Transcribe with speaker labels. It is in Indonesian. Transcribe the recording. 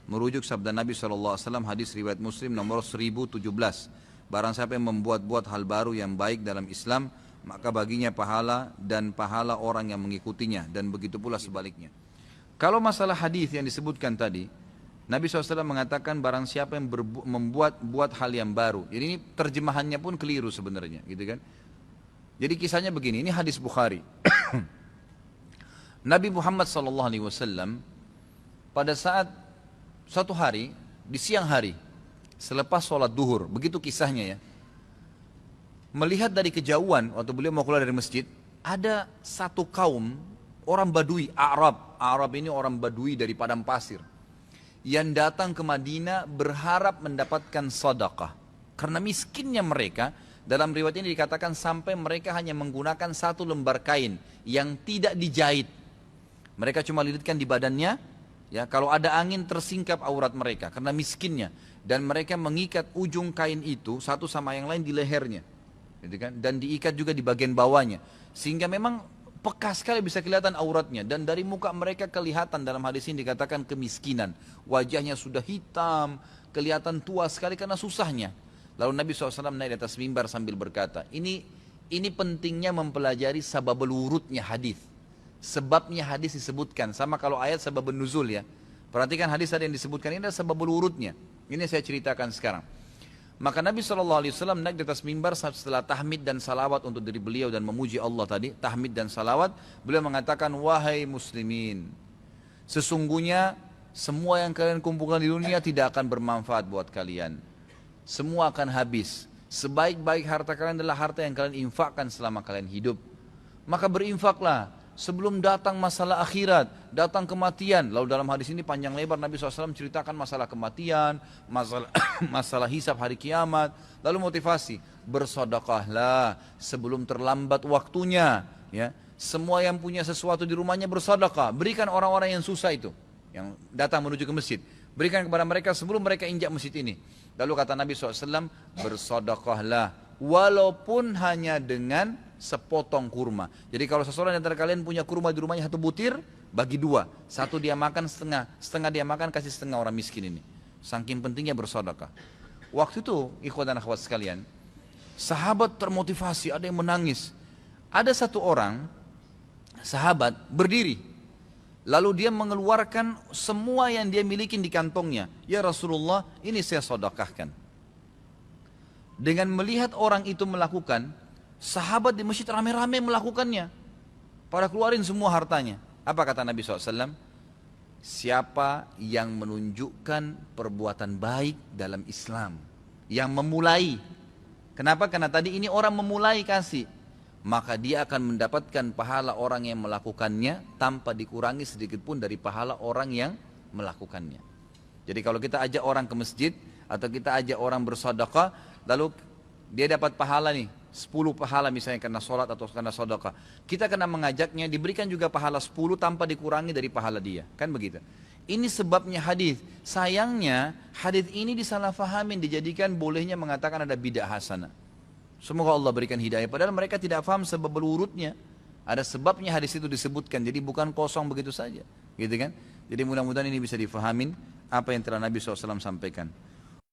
Speaker 1: merujuk sabda Nabi SAW hadis riwayat Muslim nomor 1017. Barang siapa yang membuat-buat hal baru yang baik dalam Islam, maka baginya pahala dan pahala orang yang mengikutinya, dan begitu pula sebaliknya. Kalau masalah hadis yang disebutkan tadi, Nabi SAW mengatakan barang siapa yang membuat hal yang baru. Jadi ini terjemahannya pun keliru sebenarnya, gitu kan? Jadi kisahnya begini, ini hadis Bukhari. Nabi Muhammad SAW pada saat suatu hari di siang hari selepas sholat duhur, begitu kisahnya ya, melihat dari kejauhan waktu beliau mau keluar dari masjid, ada satu kaum orang Badui, Arab ini orang Badui dari padang pasir, yang datang ke Madinah berharap mendapatkan sedekah. Karena miskinnya mereka, dalam riwayat ini dikatakan sampai mereka hanya menggunakan satu lembar kain yang tidak dijahit. Mereka cuma lilitkan di badannya, ya, kalau ada angin tersingkap aurat mereka karena miskinnya, dan mereka mengikat ujung kain itu satu sama yang lain di lehernya, gitu kan? Dan diikat juga di bagian bawahnya, sehingga memang peka sekali bisa kelihatan auratnya, dan dari muka mereka kelihatan, dalam hadis ini dikatakan kemiskinan, wajahnya sudah hitam, kelihatan tua sekali karena susahnya. Lalu Nabi SAW naik di atas mimbar sambil berkata, ini pentingnya mempelajari sababul wurudnya hadis. Sebabnya hadis disebutkan, sama kalau ayat sababun nuzul ya. Perhatikan hadis tadi yang disebutkan, ini adalah sababul wurudnya. Ini saya ceritakan sekarang. Maka Nabi SAW naik di atas mimbar setelah tahmid dan salawat untuk diri beliau dan memuji Allah tadi, tahmid dan salawat, beliau mengatakan, wahai muslimin, sesungguhnya semua yang kalian kumpulkan di dunia tidak akan bermanfaat buat kalian. Semua akan habis. Sebaik-baik harta kalian adalah harta yang kalian infakkan selama kalian hidup. Maka berinfaklah sebelum datang masalah akhirat, datang kematian. Lalu dalam hadis ini panjang lebar Nabi SAW ceritakan masalah kematian, masalah hisab hari kiamat. Lalu motivasi, bersedekahlah sebelum terlambat waktunya. Ya, semua yang punya sesuatu di rumahnya bersedekah, berikan orang-orang yang susah itu, yang datang menuju ke masjid, berikan kepada mereka sebelum mereka injak masjid ini. Lalu kata Nabi SAW, bersedekahlah walaupun hanya dengan sepotong kurma. Jadi kalau seseorang antara kalian punya kurma di rumahnya satu butir, bagi dua. Satu dia makan setengah, setengah dia makan, kasih setengah orang miskin ini. Saking pentingnya bersedekah. Waktu itu, ikhwan dan akhwat sekalian, sahabat termotivasi, ada yang menangis. Ada satu orang, sahabat berdiri, lalu dia mengeluarkan semua yang dia miliki di kantongnya. Ya Rasulullah, ini saya sedekahkan. Dengan melihat orang itu melakukan, sahabat di masjid rame-rame melakukannya. Pada keluarin semua hartanya. Apa kata Nabi SAW? Siapa yang menunjukkan perbuatan baik dalam Islam, yang memulai. Kenapa? Karena tadi ini orang memulai kasih, maka dia akan mendapatkan pahala orang yang melakukannya tanpa dikurangi sedikit pun dari pahala orang yang melakukannya. Jadi kalau kita ajak orang ke masjid atau kita ajak orang bersedekah, lalu dia dapat pahala nih 10 pahala misalnya karena sholat atau karena sedekah, kita kena mengajaknya, diberikan juga pahala 10 tanpa dikurangi dari pahala dia, kan begitu. Ini sebabnya hadis. Sayangnya hadis ini disalahfahamin, dijadikan bolehnya mengatakan ada bidah hasanah. Semoga Allah berikan hidayah, padahal mereka tidak paham sebab berurutnya. Ada sebabnya hadis itu disebutkan, jadi bukan kosong begitu saja, gitu kan. Jadi mudah-mudahan ini bisa difahamin apa yang telah Nabi SAW sampaikan.